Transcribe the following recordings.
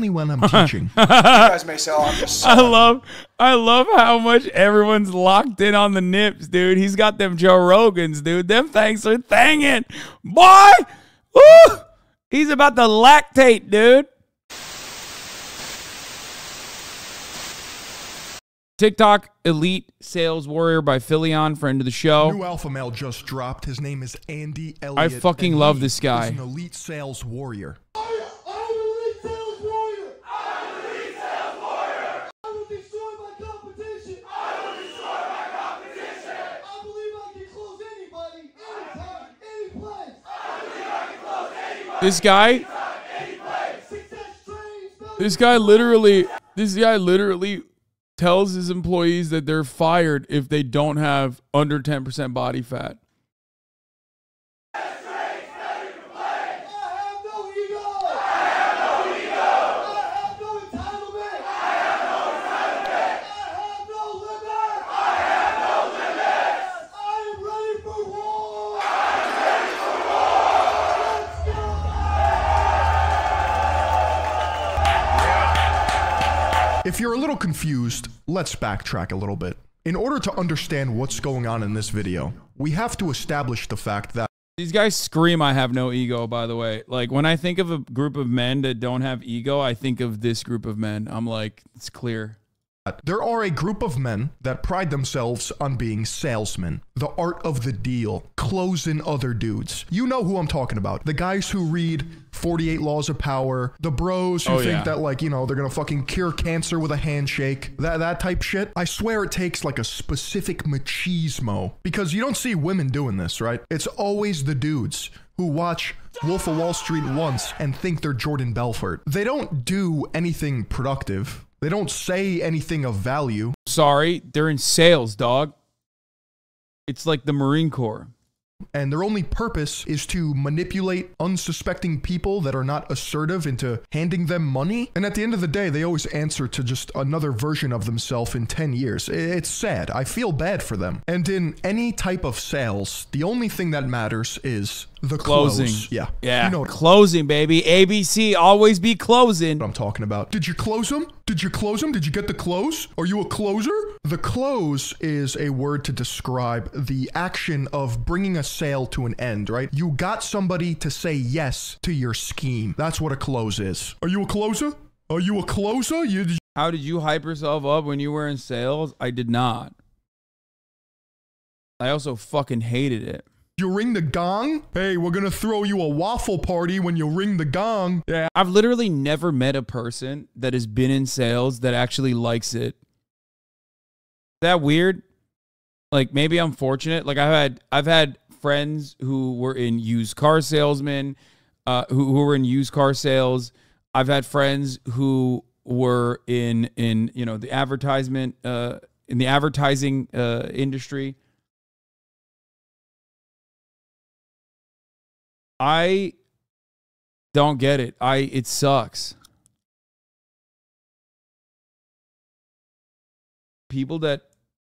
only when I'm teaching. You guys may say, oh, I'm just I love how much everyone's locked in on the nips, dude. He's got them Joe Rogans, dude. Them things are thangin'. Boy! Woo! He's about to lactate, dude. TikTok Elite Sales Warrior by Philion, friend of the show. New alpha male just dropped. His name is Andy Elliott. I fucking love this guy. He's an elite sales warrior. I'm an elite sales warrior. I'm an elite sales warrior. I will destroy my competition. I will destroy my competition. I believe I can close anybody, anytime, any place. I believe I can close anybody. This guy, this guy literally tells his employees that they're fired if they don't have under 10% body fat. If you're a little confused, let's backtrack a little bit. In order to understand what's going on in this video, we have to establish the fact that These guys scream, I have no ego, by the way. Like, when I think of a group of men that don't have ego, I think of this group of men. I'm like, it's clear. there are a group of men that pride themselves on being salesmen. The art of the deal. Closing other dudes. You know who I'm talking about. The guys who read 48 Laws of Power. The bros who think that, like, you know, they're gonna fucking cure cancer with a handshake. That type shit. I swear it takes like a specific machismo. Because you don't see women doing this, right? It's always the dudes who watch Wolf of Wall Street once and think they're Jordan Belfort. They don't do anything productive. They don't say anything of value. Sorry, they're in sales, dog. It's like the Marine Corps. And their only purpose is to manipulate unsuspecting people that are not assertive into handing them money. And at the end of the day, they always answer to just another version of themselves in 10 years. It's sad. I feel bad for them. And in any type of sales, the only thing that matters is the closing. Close. Yeah. Yeah. You know closing, baby. ABC, always be closing. what I'm talking about. Did you close them? Did you close them? Did you get the close? Are you a closer? The close is a word to describe the action of bringing a sale to an end, right? You got somebody to say yes to your scheme. That's what a close is. Are you a closer? Are you a closer? How did you hype yourself up when you were in sales? I did not. I also fucking hated it. You ring the gong? Hey, we're gonna throw you a waffle party when you ring the gong. Yeah. I've literally never met a person that has been in sales that actually likes it. Is that weird? Like, maybe I'm fortunate. Like, I've had friends who were in used car salesmen, who were in used car sales. I've had friends who were in you know, the advertisement in the advertising industry. I don't get it. It sucks. People that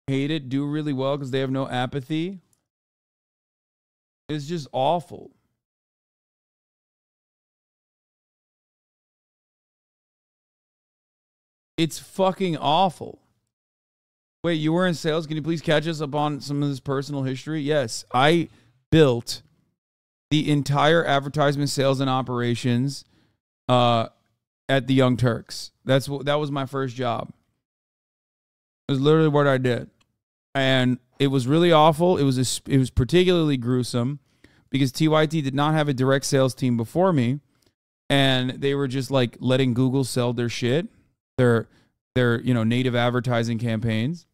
hate it do really well because they have no apathy. It's just awful. It's fucking awful. Wait, you were in sales? Can you please catch us up on some of this personal history? Yes, I built the entire advertisement, sales, and operations at the Young Turks. That was my first job. It was literally what I did, and it was really awful. It was particularly gruesome because TYT did not have a direct sales team before me, and they were just like letting Google sell their shit, their you know, native advertising campaigns.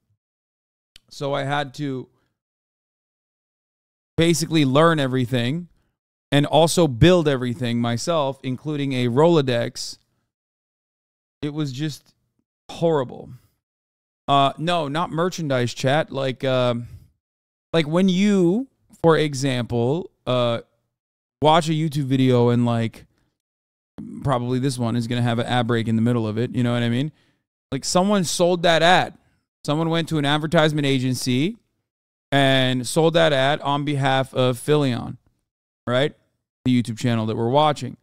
So I had to basically learn everything. And also build everything myself, including a Rolodex. It was just horrible. No, not merchandise, chat. Like when you, for example, watch a YouTube video and like, probably this one is going to have an ad break in the middle of it. You know what I mean? Like, someone sold that ad. Someone went to an advertisement agency and sold that ad on behalf of Philion, right? The YouTube channel that we're watching.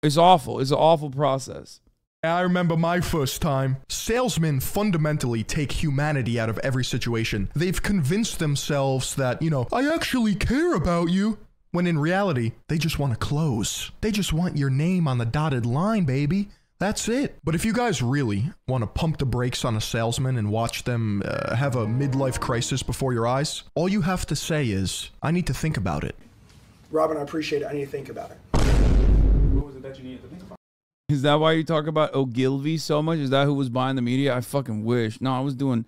It's awful. It's an awful process. I remember my first time. Salesmen fundamentally take humanity out of every situation. They've convinced themselves that, you know, I actually care about you. When in reality, they just want to close. They just want your name on the dotted line, baby. That's it. But if you guys really want to pump the brakes on a salesman and watch them have a midlife crisis before your eyes, all you have to say is, I need to think about it. Robin, I appreciate it. I need to think about it. What was it that you needed to think about? Is that why you talk about Ogilvy so much? Is that who was buying the media? I fucking wish. No, I was doing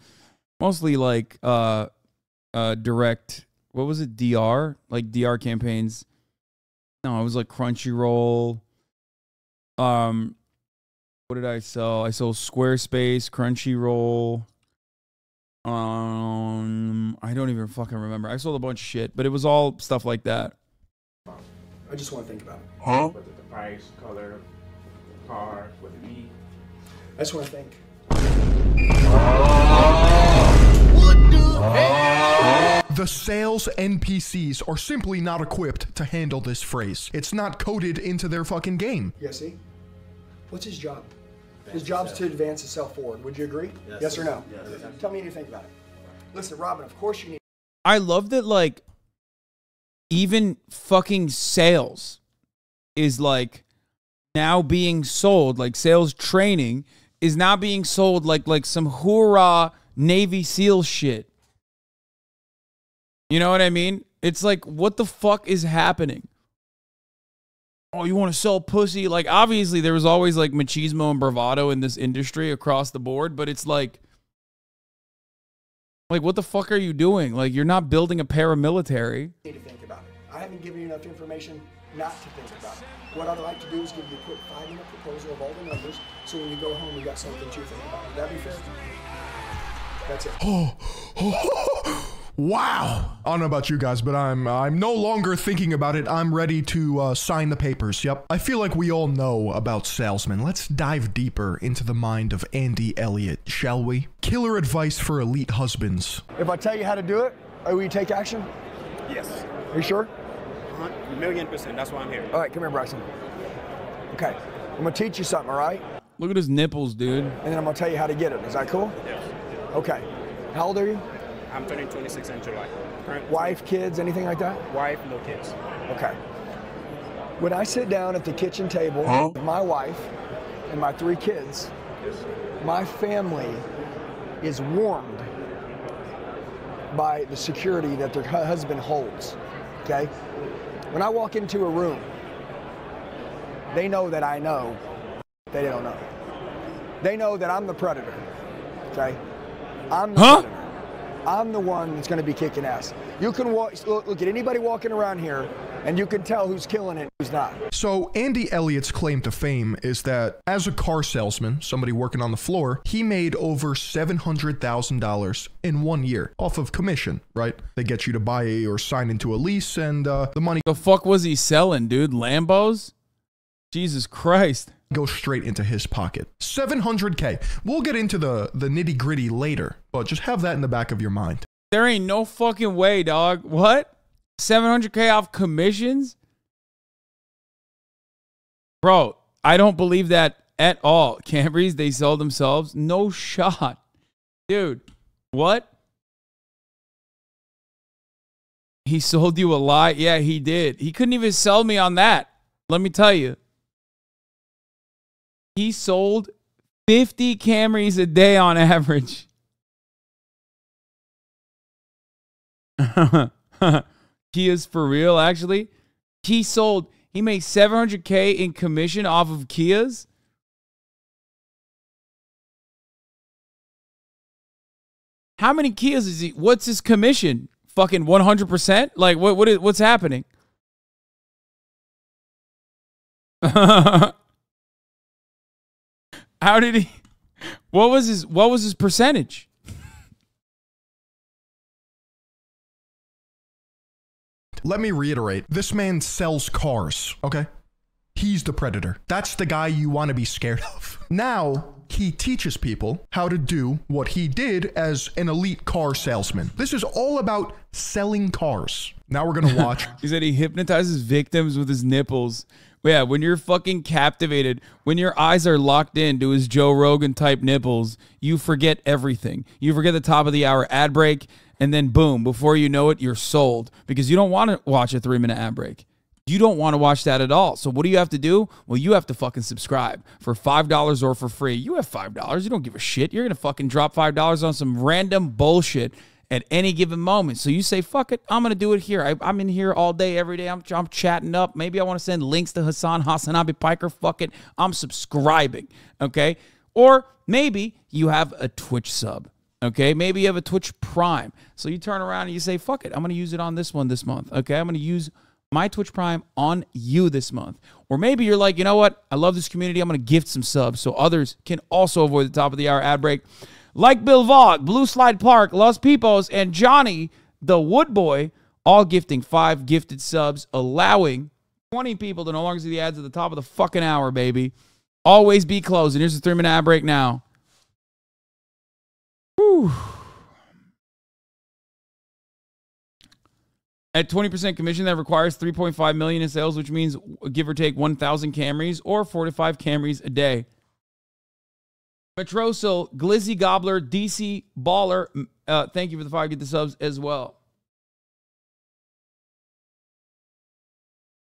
mostly like direct. What was it? DR? Like DR campaigns. No, it was like Crunchyroll. What did I sell? I sold Squarespace, Crunchyroll. I don't even fucking remember. I sold a bunch of shit, but it was all stuff like that. I just want to think about it. Huh? Was it the price, color, car, what it need? I just want to think. The sales NPCs are simply not equipped to handle this phrase. It's not coded into their fucking game. Yeah, see? What's his job? His job's to advance himself forward. Would you agree? Yes or no? Yes. Tell me what you think about it. Listen, Robin, of course you need... I love that, like, even fucking sales is, like, now being sold. Like, sales training is now being sold like some hoorah Navy SEAL shit. You know what I mean? It's like, what the fuck is happening? Oh, you want to sell pussy? Like, obviously, there was always, like, machismo and bravado in this industry across the board, but it's like, what the fuck are you doing? Like, you're not building a paramilitary. Need to think about it. I haven't given you enough information not to think about it. What I'd like to do is give you a quick 5-minute proposal of all the numbers, so when you go home, you got something to think about. Would that be fair? That's it. Wow. I don't know about you guys, but I'm no longer thinking about it. I'm ready to sign the papers. Yep. I feel like we all know about salesmen. Let's dive deeper into the mind of Andy Elliott, shall we? Killer advice for elite husbands. If I tell you how to do it, will you take action? Yes. Are you sure? 1,000,000%. That's why I'm here. All right, come here, Bryson. Okay, I'm gonna teach you something, all right? Look at his nipples, dude. And then I'm gonna tell you how to get it. Is that cool? Yes. Okay. How old are you? I'm turning 26 in July. Current Wife, kids, anything like that? wife, no kids. Okay. When I sit down at the kitchen table with my wife and my 3 kids, my family is warmed by the security that their husband holds, okay? When I walk into a room, they know that I know they don't know. They know that I'm the predator, okay? I'm the predator. I'm the one that's going to be kicking ass. You can look at anybody walking around here, and you can tell who's killing it and who's not. So Andy Elliott's claim to fame is that as a car salesman, somebody working on the floor, he made over $700,000 in 1 year off of commission, right? They get you to buy or sign into a lease, and the money The fuck was he selling, dude? Lambos? Jesus Christ. goes straight into his pocket. $700K. We'll get into the nitty gritty later, but just have that in the back of your mind. There ain't no fucking way, dog. What? 700K off commissions? Bro, I don't believe that at all. Camrys, they sell themselves? No shot. Dude, what? He sold you a lie? Yeah, he did. He couldn't even sell me on that. Let me tell you. He sold 50 Camrys a day on average. Kia's for real, actually. He made $700K in commission off of Kias. How many Kias is he? What's his commission? Fucking 100%? Like, what's happening? How did he? What was his percentage? Let me reiterate, this man sells cars, okay? He's the predator. That's the guy you want to be scared of. Now, he teaches people how to do what he did as an elite car salesman. This is all about selling cars. Now we're going to watch. He said he hypnotizes victims with his nipples. Yeah, when you're fucking captivated, when your eyes are locked in to his Joe Rogan type nipples, you forget everything. You forget the top of the hour ad break, and then boom, before you know it, you're sold because you don't want to watch a 3-minute ad break. You don't want to watch that at all. So what do you have to do? Well, you have to fucking subscribe for $5 or for free. You have $5. You don't give a shit. You're going to fucking drop $5 on some random bullshit at any given moment. So you say, fuck it, I'm going to do it here. I'm in here all day, every day. I'm chatting up. Maybe I want to send links to Hasan, HasanAbi, Piker. Fuck it, I'm subscribing, okay? Or maybe you have a Twitch sub, okay? Maybe you have a Twitch Prime. So you turn around and you say, fuck it, I'm going to use it on this one this month, okay? I'm going to use my Twitch Prime on you this month. Or maybe you're like, you know what? I love this community. I'm going to gift some subs so others can also avoid the top of the hour ad break. Like Bill Vaught, Blue Slide Park, Los Pipos, and Johnny, the Wood Boy, all gifting 5 gifted subs, allowing 20 people to no longer see the ads at the top of the fucking hour, baby. Always be closing. Here's a 3-minute ad break now. Whew. At 20% commission, that requires $3.5 million in sales, which means give or take 1,000 Camrys or 4 to 5 Camrys a day. Metrosil, Glizzy Gobbler, DC Baller, thank you for the 5 get the subs as well.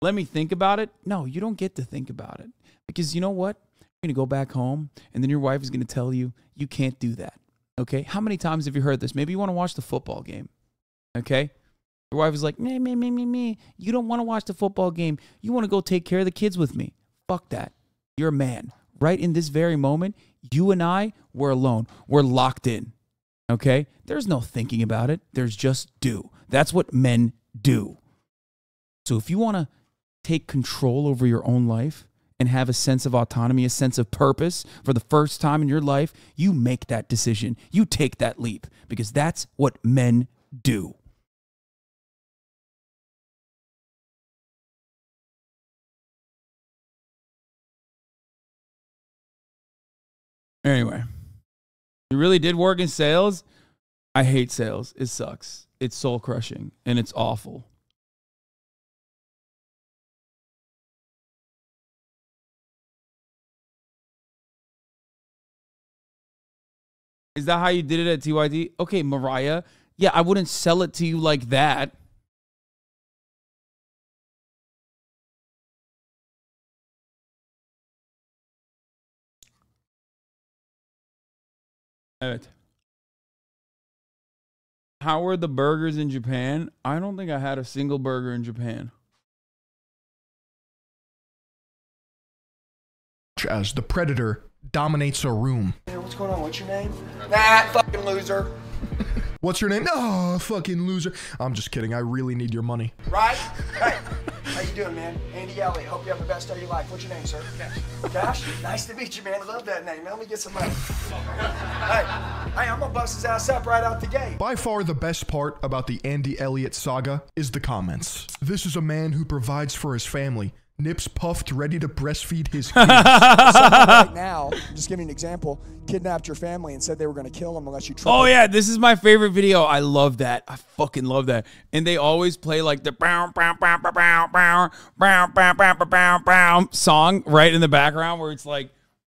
Let me think about it. No, you don't get to think about it. Because you know what? You're going to go back home, and then your wife is going to tell you, you can't do that. Okay? How many times have you heard this? Maybe you want to watch the football game. Okay? Your wife is like, me. You don't want to watch the football game. You want to go take care of the kids with me. Fuck that. You're a man. Right in this very moment, you and I, we're alone. We're locked in. Okay? There's no thinking about it. There's just do. That's what men do. So if you want to take control over your own life and have a sense of autonomy, a sense of purpose for the first time in your life, you make that decision. You take that leap because that's what men do. Anyway, you really did work in sales? I hate sales. It sucks. It's soul crushing and it's awful. Is that how you did it at TYD? Okay, Mariah. Yeah, I wouldn't sell it to you like that. How were the burgers in Japan? I don't think I had a single burger in Japan. As the predator dominates a room. Hey, what's going on? What's your name? Nah, fucking loser. What's your name? Oh, fucking loser. I'm just kidding. I really need your money. Right? Hey, how you doing, man? Andy Elliott. Hope you have the best day of your life. What's your name, sir? Cash. Cash? Nice to meet you, man. I love that name. Let me get some money. Hey, I'm gonna bust his ass up right out the gate. By far the best part about the Andy Elliott saga is the comments. This is a man who provides for his family. Nips puffed, ready to breastfeed his kids. Right now, just giving an example, kidnapped your family and said they were going to kill them unless you triple. Oh yeah, this is my favorite video. I love that. I fucking love that. And they always play like the song right in the background where it's like,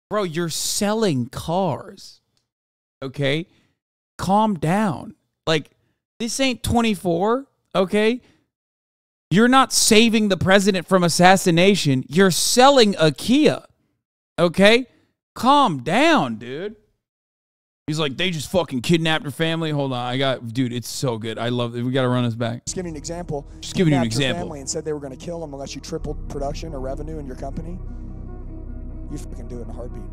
bro, you're selling cars. Okay? Calm down. Like, this ain't 24, okay? You're not saving the president from assassination. You're selling a Kia. Okay? Calm down, dude. He's like, they just fucking kidnapped your family. Hold on. Dude, it's so good. I love it. We got to run this back. Just giving you an example. Just giving you an Kidnapped your example. family and said they were going to kill them unless you tripled production or revenue in your company. You fucking do it in a heartbeat.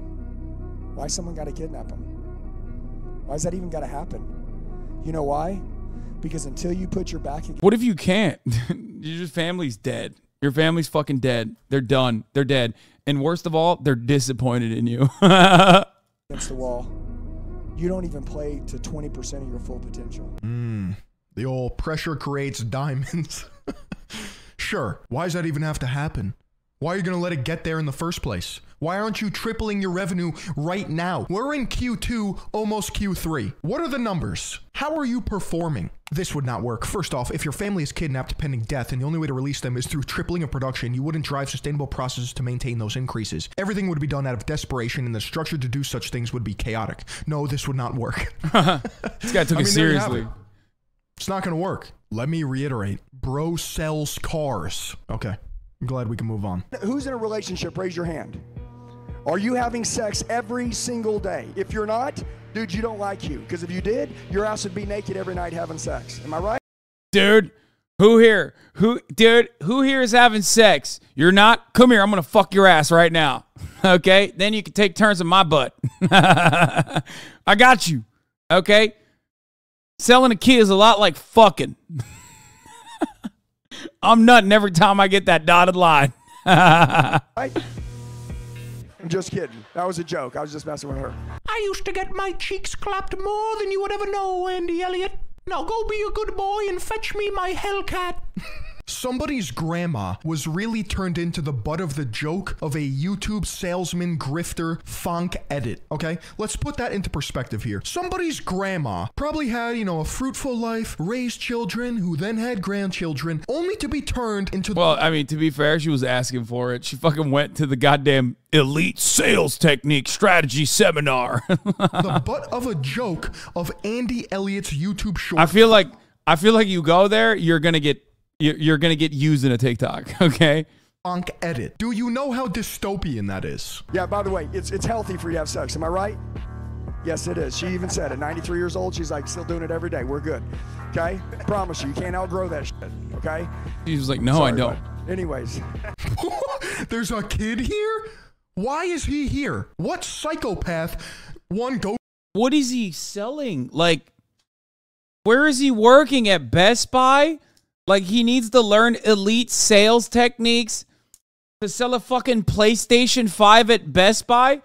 Why someone got to kidnap them? Why is that even got to happen? You know why? Because until you put your back against... What if you can't? Your family's dead. Your family's fucking dead. They're done. They're dead. And worst of all, they're disappointed in you. against the wall, you don't even play to 20% of your full potential. The old pressure creates diamonds. Sure. Why does that even have to happen? Why are you going to let it get there in the first place? Why aren't you tripling your revenue right now? We're in Q2, almost Q3. What are the numbers? How are you performing? This would not work. First off, if your family is kidnapped pending death and the only way to release them is through tripling of production, you wouldn't drive sustainable processes to maintain those increases. Everything would be done out of desperation and the structure to do such things would be chaotic. No, this would not work. This guy took it seriously. It's not going to work. Let me reiterate. Bro sells cars. Okay. I'm glad we can move on. Who's in a relationship? Raise your hand. Are you having sex every single day? If you're not, dude, you don't like you. Because if you did, your ass would be naked every night having sex. Am I right? Dude, who here? Who here is having sex? You're not? Come here. I'm going to fuck your ass right now. Okay? Then you can take turns on my butt. I got you. Okay? Selling a kid is a lot like fucking. I'm nutting every time I get that dotted line. Right? I'm just kidding. That was a joke. I was just messing with her. I used to get my cheeks clapped more than you would ever know, Andy Elliott. Now go be a good boy and fetch me my Hellcat. Somebody's grandma was really turned into the butt of the joke of a YouTube salesman grifter funk edit, okay? Let's put that into perspective here. Somebody's grandma probably had, you know, a fruitful life, raised children, who then had grandchildren, only to be turned into... Well, I mean, to be fair, she was asking for it. She fucking went to the goddamn elite sales technique strategy seminar. the butt of a joke of Andy Elliott's YouTube short. I feel like you go there, you're gonna get used in a TikTok, okay? Funk edit. Do you know how dystopian that is? Yeah, by the way, it's healthy for you to have sex. Am I right? Yes, it is. She even said it. 93 years old, she's like, still doing it every day. We're good. Okay? Promise you can't outgrow that shit. Okay? She was like, no, Sorry, I don't. But anyways. There's a kid here? Why is he here? What psychopath go? What is he selling? Like, where is he working? At Best Buy? Like, he needs to learn elite sales techniques to sell a fucking PlayStation 5 at Best Buy?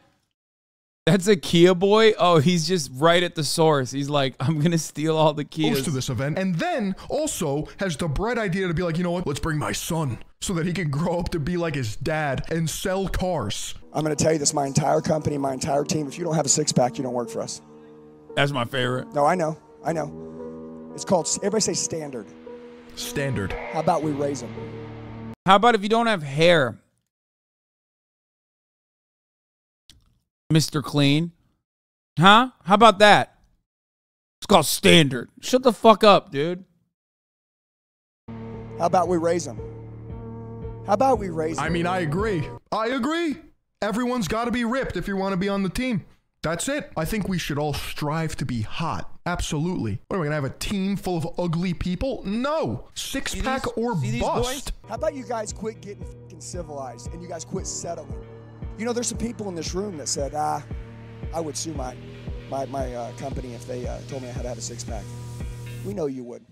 That's a Kia boy? Oh, he's just right at the source. He's like, I'm going to steal all the Kias. To this event. And then also has the bright idea to be like, you know what? Let's bring my son so that he can grow up to be like his dad and sell cars. I'm going to tell you this, my entire company, my entire team, if you don't have a six-pack, you don't work for us. That's my favorite. No, I know. It's called, everybody say standard. Standard. How about we raise them? How about if you don't have hair, Mr. Clean? Huh? How about that? It's called standard. Shut the fuck up, dude. How about we raise them? How about we raise them? I mean, I agree. Everyone's got to be ripped if you want to be on the team. That's it. I think we should all strive to be hot. Absolutely. What, are we going to have a team full of ugly people? No. Six-pack or bust. How about you guys quit getting fucking civilized and you guys quit settling? You know, there's some people in this room that said, I would sue my company if they told me I had to have a six-pack. We know you would.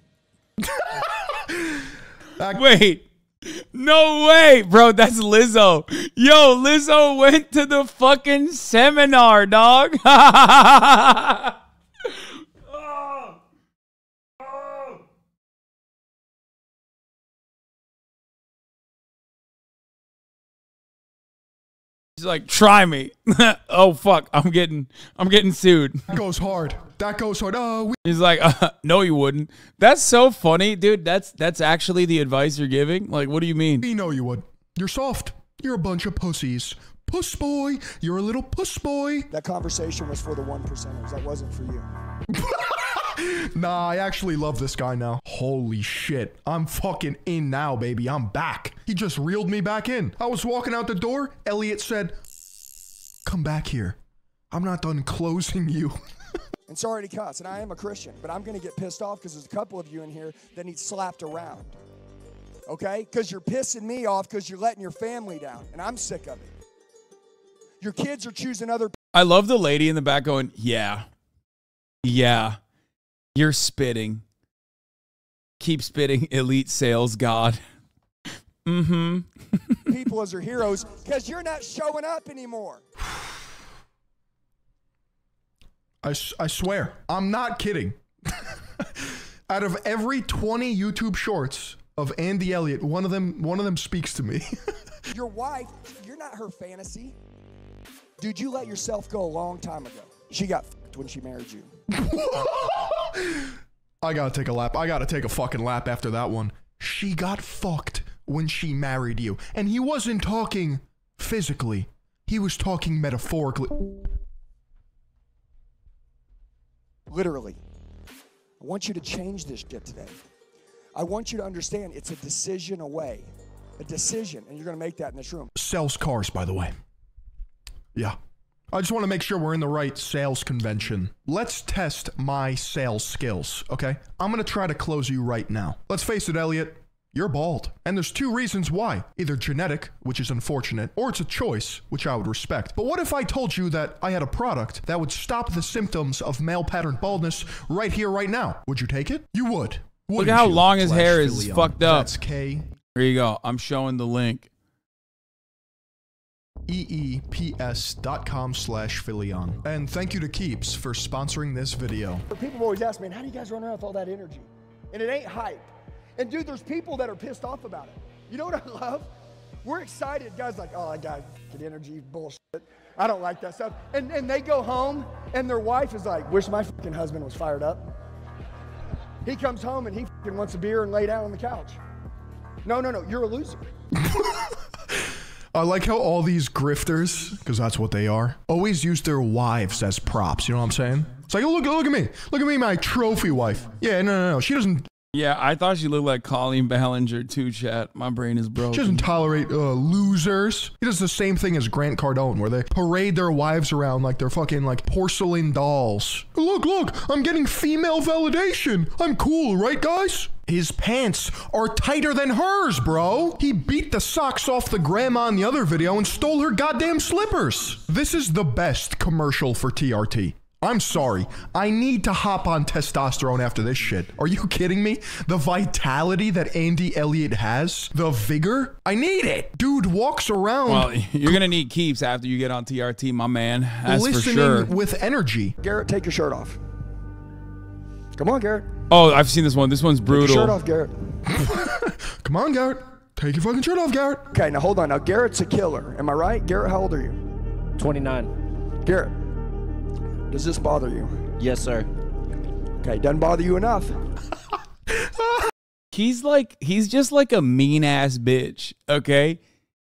Wait. No way, bro. That's Lizzo. Yo, Lizzo went to the fucking seminar, dog. She's like, try me. Oh fuck, I'm getting sued. That goes hard. He's like, no, you wouldn't. That's so funny, dude. That's actually the advice you're giving. Like, what do you mean? We know you would. You're soft. You're a bunch of pussies. Puss boy. You're a little puss boy. That conversation was for the 1%ers. That wasn't for you. Nah, I actually love this guy now. Holy shit. I'm fucking in now, baby. I'm back. He just reeled me back in. I was walking out the door. Elliot said, come back here. I'm not done closing you. And sorry to cuss, and I am a Christian, but I'm going to get pissed off because there's a couple of you in here that need slapped around. Okay? Because you're pissing me off because you're letting your family down, and I'm sick of it. Your kids are choosing other... I love the lady in the back going, yeah. Yeah. You're spitting. Keep spitting, elite sales god. people as their heroes because you're not showing up anymore. I swear, I'm not kidding. Out of every 20 YouTube shorts of Andy Elliott, one of them speaks to me. Your wife, you're not her fantasy. Dude, you let yourself go a long time ago. She got fucked when she married you. I gotta take a lap. I gotta take a fucking lap after that one. She got fucked when she married you. And he wasn't talking physically. He was talking metaphorically. Literally. I want you to change this shit today. I want you to understand it's a decision away. A decision, and you're gonna make that in this room. Sells cars, by the way. Yeah. I just want to make sure we're in the right sales convention. Let's test my sales skills, okay? I'm gonna try to close you right now. Let's face it, Elliot. You're bald. And there's two reasons why. Either genetic, which is unfortunate, or it's a choice, which I would respect. But what if I told you that I had a product that would stop the symptoms of male pattern baldness right here, right now? Would you take it? You would. Look at how long his hair is fucked up. That's K. Here you go. I'm showing the link. eeps.com/Philion. And thank you to Keeps for sponsoring this video. People always ask me, how do you guys run around with all that energy? And it ain't hype. And dude, there's people that are pissed off about it. You know what I love? We're excited. Guys like, oh, that guy, fucking energy, bullshit. I don't like that stuff. And they go home and their wife is like, wish my fucking husband was fired up. He comes home and he fucking wants a beer and lay down on the couch. No, you're a loser. I like how all these grifters, because that's what they are, always use their wives as props. You know what I'm saying? It's like, oh, look at me. Look at me, my trophy wife. Yeah, no. She doesn't. Yeah, I thought she looked like Colleen Ballinger too, chat. My brain is broken. She doesn't tolerate losers. He does the same thing as Grant Cardone, where they parade their wives around like they're fucking like porcelain dolls. Look, I'm getting female validation. I'm cool, right, guys? His pants are tighter than hers, bro. He beat the socks off the grandma in the other video and stole her goddamn slippers. This is the best commercial for TRT. I'm sorry. I need to hop on testosterone after this shit. Are you kidding me? The vitality that Andy Elliott has, the vigor, I need it. Dude walks around. Well, you're gonna need Keeps after you get on TRT, my man. That's for sure. Listening with energy. Garrett, take your shirt off. Come on, Garrett. Oh, I've seen this one. This one's brutal. Take your shirt off, Garrett. Come on, Garrett. Take your fucking shirt off, Garrett. Okay, now hold on. Now, Garrett's a killer. Am I right? Garrett, how old are you? 29. Garrett, does this bother you? Yes, sir. Okay, doesn't bother you enough. He's just like a mean ass bitch, okay?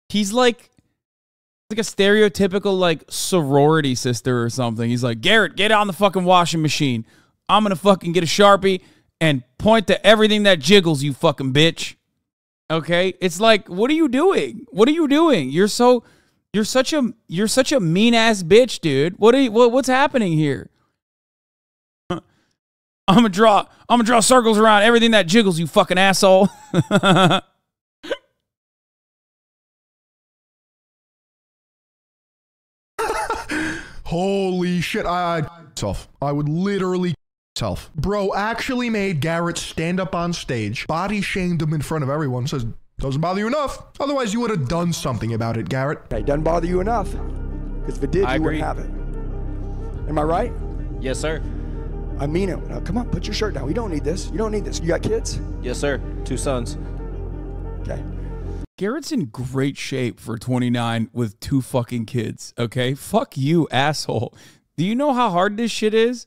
He's like a stereotypical like sorority sister or something. He's like, Garrett, get on the fucking washing machine. I'm gonna fucking get a Sharpie and point to everything that jiggles, you fucking bitch. Okay? It's like, what are you doing? What are you doing? You're such a mean ass bitch, dude. What's happening here? I'm gonna draw circles around everything that jiggles, you fucking asshole. Holy shit, I would literally self. Bro actually made Garrett stand up on stage, body shamed him in front of everyone, says, doesn't bother you enough. Otherwise, you would have done something about it, Garrett. Okay, doesn't bother you enough. Because if it did, you wouldn't have it. Am I right? Yes, sir. I mean it. Now, come on, put your shirt down. You don't need this. You don't need this. You got kids? Yes, sir. 2 sons. Okay. Garrett's in great shape for 29 with 2 fucking kids, okay? Fuck you, asshole. Do you know how hard this shit is?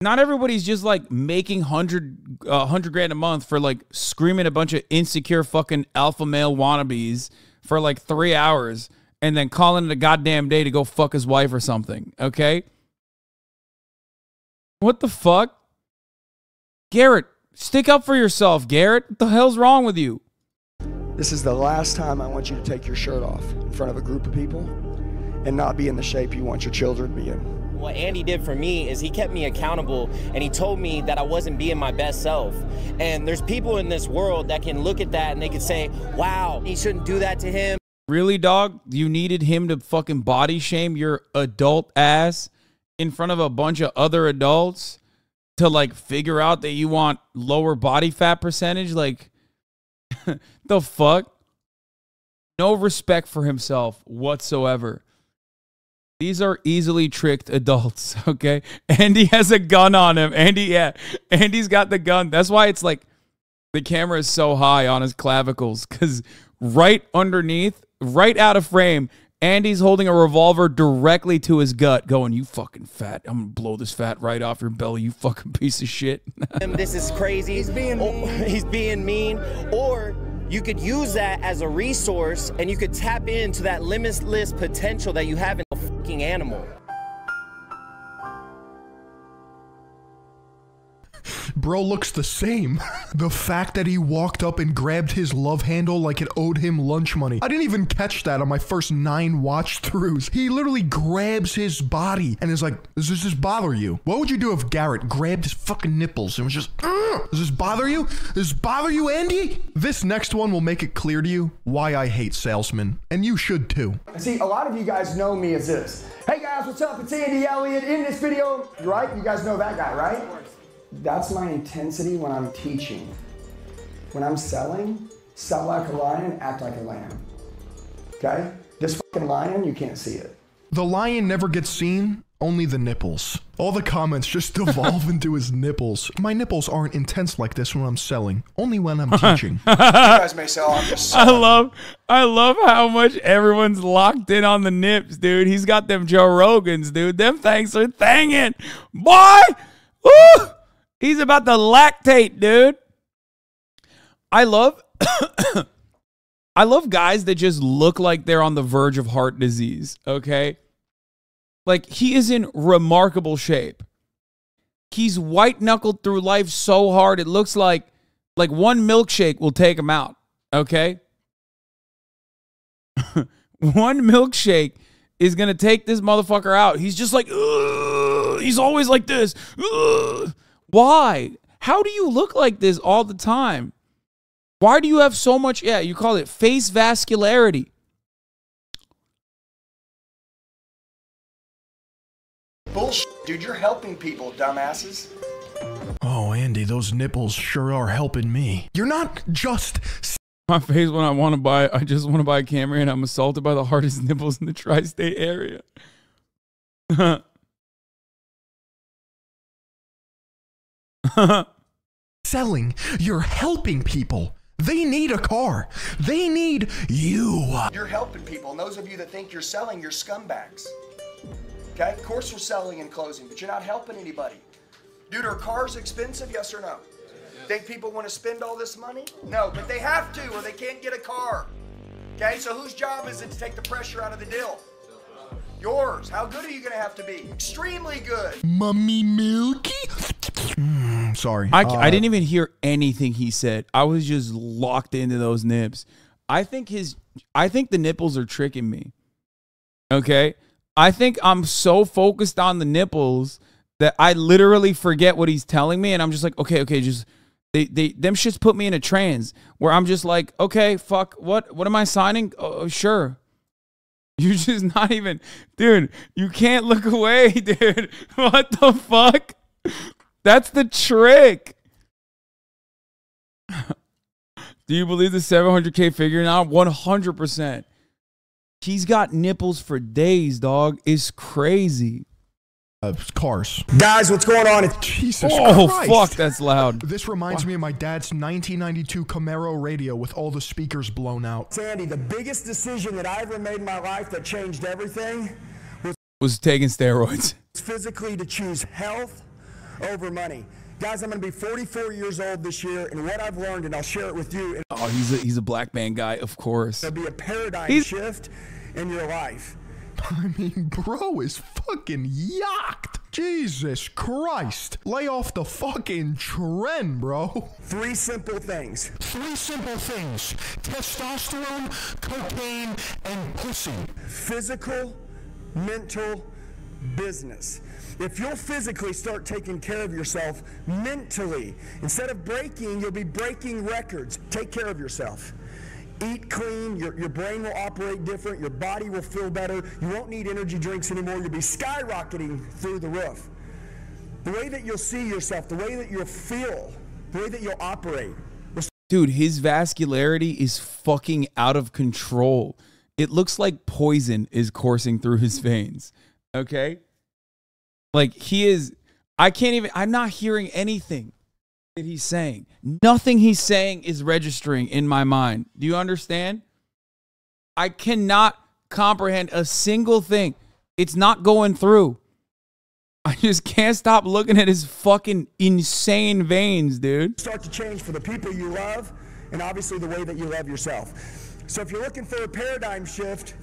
Not everybody's just like making 100 grand a month for like screaming a bunch of insecure fucking alpha male wannabes for like 3 hours and then calling it a goddamn day to go fuck his wife or something, okay? What the fuck? Garrett, stick up for yourself, Garrett. What the hell's wrong with you? This is the last time I want you to take your shirt off in front of a group of people and not be in the shape you want your children to be in. What Andy did for me is he kept me accountable, and he told me that I wasn't being my best self. And there's people in this world that can look at that and they can say, wow, he shouldn't do that to him. Really, dog? You needed him to fucking body shame your adult ass in front of a bunch of other adults to like figure out that you want lower body fat percentage? Like, the fuck? No respect for himself whatsoever. These are easily tricked adults, okay? Andy has a gun on him. Andy's got the gun. That's why it's like the camera is so high on his clavicles, because right underneath, right out of frame, Andy's holding a revolver directly to his gut, going, "You fucking fat. I'm going to blow this fat right off your belly, you fucking piece of shit." This is crazy. He's being mean. Or you could use that as a resource and you could tap into that limitless potential that you have in a fucking animal. Bro looks the same. The fact that he walked up and grabbed his love handle like it owed him lunch money. I didn't even catch that on my first 9 watch throughs. He literally grabs his body and is like, "Does this just bother you?" What would you do if Garrett grabbed his fucking nipples and was just, "Does this bother you? Does this bother you, Andy?" This next one will make it clear to you why I hate salesmen. And you should too. See, a lot of you guys know me as this. Hey guys, what's up? It's Andy Elliott. In this video, right? You guys know that guy, right? That's my intensity when I'm teaching. When I'm selling, sell like a lion, act like a lamb. Okay? This fucking lion, you can't see it. The lion never gets seen, only the nipples. All the comments just devolve into his nipples. My nipples aren't intense like this when I'm selling, only when I'm teaching. You guys may say, "Oh, I'm just selling." I love how much everyone's locked in on the nips, dude. He's got them Joe Rogans, dude. Them things are thangin'. Boy! Woo! He's about to lactate, dude. I love I love guys that just look like they're on the verge of heart disease, okay? Like, he is in remarkable shape. He's white-knuckled through life so hard, it looks like one milkshake will take him out, okay? One milkshake is going to take this motherfucker out. He's just like, ugh. He's always like this. Ugh. Why? How do you look like this all the time? Why do you have so much, you call it face vascularity? Bullshit, dude. You're helping people, dumbasses. Oh, Andy, those nipples sure are helping me. You're not just... My face when I just want to buy a Camry and I'm assaulted by the hardest nipples in the tri-state area. selling, you're helping people. They need a car. They need you. You're helping people, and those of you that think you're selling, you're scumbags. Okay? Of course we're selling and closing, but you're not helping anybody. Dude, are cars expensive, yes or no? Think people want to spend all this money? No, but they have to or they can't get a car. Okay, so whose job is it to take the pressure out of the deal? Yours. How good are you going to have to be? Extremely good. Mummy Milky? Sorry. I didn't even hear anything he said. I was just locked into those nips. I think the nipples are tricking me. Okay? I think I'm so focused on the nipples that I literally forget what he's telling me, and I'm just like, okay, just them shits put me in a trance where I'm just like, okay, fuck, what am I signing? Oh, sure. You're just not even, dude, you can't look away, dude. What the fuck? That's the trick. Do you believe the 700K figure now? 100%. He's got nipples for days, dog. It's crazy. Cars. Guys, what's going on? Jesus Oh, Christ. fuck, that's loud. This reminds me of my dad's 1992 Camaro radio with all the speakers blown out. Sandy, the biggest decision that I ever made in my life that changed everything Was taking steroids. was physically to choose health over money. Guys, I'm going to be 44 years old this year, and what I've learned, and I'll share it with you. Oh, he's a black man guy, of course. There'll be a paradigm shift in your life. I mean, bro is fucking yacked. Jesus Christ. Lay off the fucking trend, bro. 3 simple things. 3 simple things. Testosterone, cocaine, and pussy. Physical, mental, business. If you'll physically start taking care of yourself mentally, instead of breaking, you'll be breaking records. Take care of yourself. Eat clean, your brain will operate different, your body will feel better, you won't need energy drinks anymore, you'll be skyrocketing through the roof. The way that you'll see yourself, the way that you'll feel, the way that you'll operate. Dude, his vascularity is fucking out of control. It looks like poison is coursing through his veins. Okay? Like, I'm not hearing anything that he's saying. Nothing he's saying is registering in my mind. Do you understand? I cannot comprehend a single thing. It's not going through. I just can't stop looking at his fucking insane veins, dude. Start to change for the people you love and obviously the way that you love yourself. So if you're looking for a paradigm shift,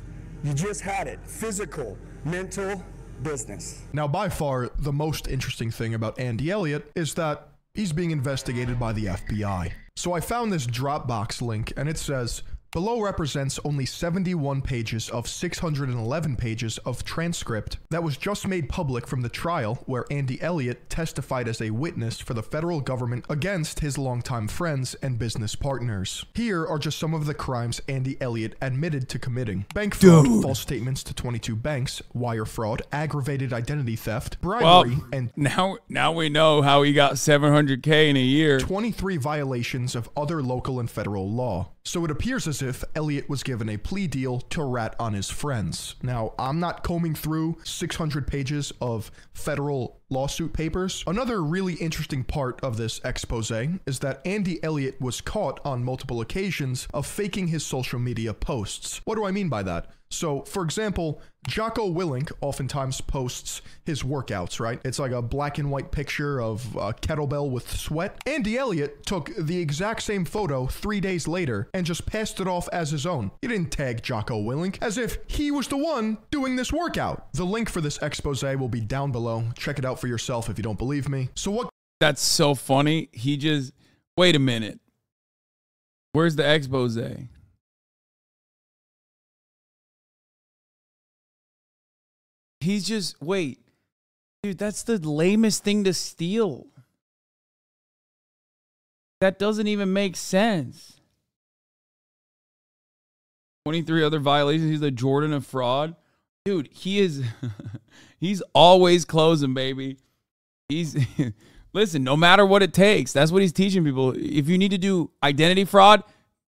you just had it. Physical, mental, business. Now, by far, the most interesting thing about Andy Elliott is that he's being investigated by the FBI. So I found this Dropbox link, and it says, below represents only 71 pages of 611 pages of transcript that was just made public from the trial where Andy Elliott testified as a witness for the federal government against his longtime friends and business partners. Here are just some of the crimes Andy Elliott admitted to committing. Bank fraud, false statements to 22 banks, wire fraud, aggravated identity theft, bribery, and now we know how he got $700K in a year. 23 violations of other local and federal law. So it appears as if Elliott was given a plea deal to rat on his friends. Now, I'm not combing through 600 pages of federal lawsuit papers. Another really interesting part of this expose is that Andy Elliott was caught on multiple occasions of faking his social media posts. What do I mean by that? So, for example, Jocko Willink oftentimes posts his workouts, right? It's like a black and white picture of a kettlebell with sweat. Andy Elliott took the exact same photo 3 days later and just passed it off as his own. He didn't tag Jocko Willink as if he was the one doing this workout. The link for this expose will be down below. Check it out for yourself if you don't believe me. So what? That's so funny. He just, wait a minute. Where's the expose? He's just, wait. Dude, that's the lamest thing to steal. That doesn't even make sense. 23 other violations. He's the Jordan of fraud. Dude, he is, he's always closing, baby. He's, listen, no matter what it takes, that's what he's teaching people. If you need to do identity fraud,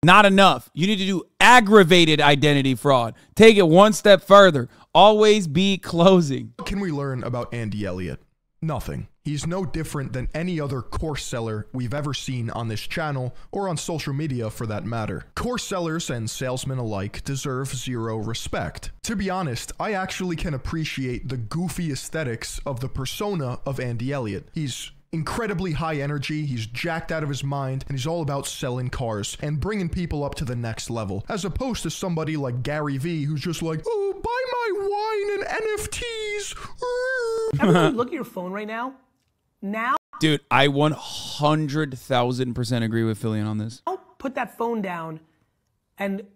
not enough. You need to do aggravated identity fraud. Take it one step further. Always be closing. What can we learn about Andy Elliott? Nothing. He's no different than any other course seller we've ever seen on this channel or on social media for that matter. Course sellers and salesmen alike deserve zero respect. To be honest, I actually can appreciate the goofy aesthetics of the persona of Andy Elliott. He's incredibly high energy, he's jacked out of his mind, and he's all about selling cars and bringing people up to the next level, as opposed to somebody like Gary Vee who's just like, oh, buy my wine and NFTs. Everybody look at your phone right now. Dude, I 100,000% agree with Philion on this. Put that phone down and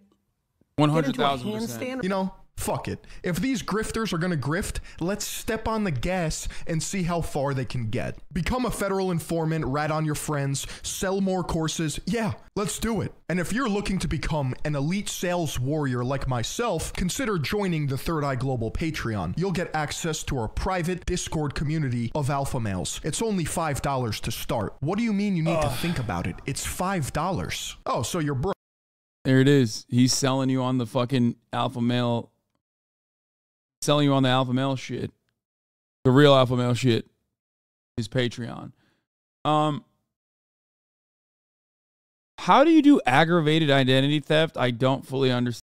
get into a 100,000%. handstand. You know, fuck it. If these grifters are gonna grift, let's step on the gas and see how far they can get. Become a federal informant, rat on your friends, sell more courses. Yeah, let's do it. And if you're looking to become an elite sales warrior like myself, consider joining the Third Eye Global Patreon. You'll get access to our private Discord community of alpha males. It's only $5 to start. What do you mean you need to think about it? It's $5. Oh, so you're broke. There it is. He's selling you on the fucking alpha male. Selling you on the alpha male shit. The real alpha male shit is Patreon. How do you do aggravated identity theft? I don't fully understand.